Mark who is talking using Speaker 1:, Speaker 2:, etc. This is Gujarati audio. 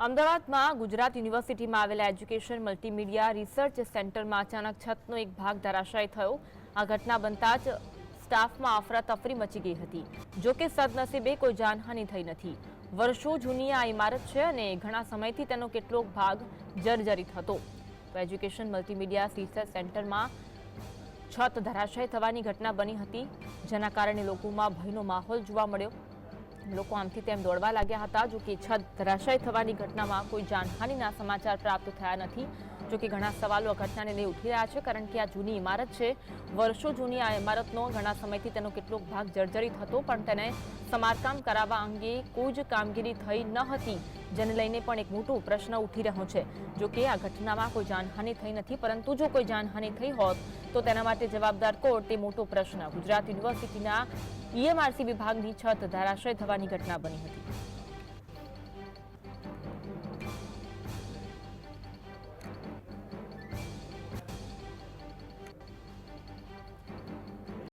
Speaker 1: અમદાવાદમાં ગુજરાત યુનિવર્સિટીમાં આવેલા એજ્યુકેશન મલ્ટીમીડિયા રિસર્ચ સેન્ટરમાં અચાનક છતનો એક ભાગ ધરાશાયી થયો। આ ઘટના બનતા જ સ્ટાફમાં અફરાતફરી મચી ગઈ હતી। જો કે સદનસીબે કોઈ જાનહાનિ થઈ નથી। વર્ષો જૂની આ ઇમારત છે અને ઘણા સમયથી તેનો કેટલોક ભાગ જર્જરિત હતો। એજ્યુકેશન મલ્ટીમીડિયા રિસર્ચ સેન્ટરમાં છત ધરાશાયી થવાની ઘટના બની હતી, જેના કારણે લોકોમાં ભયનો માહોલ જોવા મળ્યો। લોકો આમથી તેમ દોડવા લાગ્યા હતા। જો કે છત ધરાશાયી થવાની ઘટનામાં કોઈ જાનહાનિના સમાચાર પ્રાપ્ત થયા નથી। જો કે ઘણા સવાલો આ ઘટનાને લઈ ઉઠી રહ્યા છે, કારણ કે આ જૂની ઇમારત છે, વર્ષો જૂની આ ઇમારતનો ઘણા સમયથી તેનો કેટલોક ભાગ જર્જરિત હતો, પણ તેને સમારકામ કરાવવા અંગે કોઈ જ કામગીરી થઈ ન હતી, જેને લઈને પણ એક મોટો પ્રશ્ન ઉઠી રહ્યો છે। જો કે આ ઘટનામાં કોઈ જાનહાનિ થઈ નથી, પરંતુ જો કોઈ જાનહાનિ થઈ હોત તો તેના માટે જવાબદાર કોણ તે મોટો પ્રશ્ન। ગુજરાત યુનિવર્સિટીના ઈએમઆરસી વિભાગની છત ધરાશાયી થવાની ઘટના બની હતી।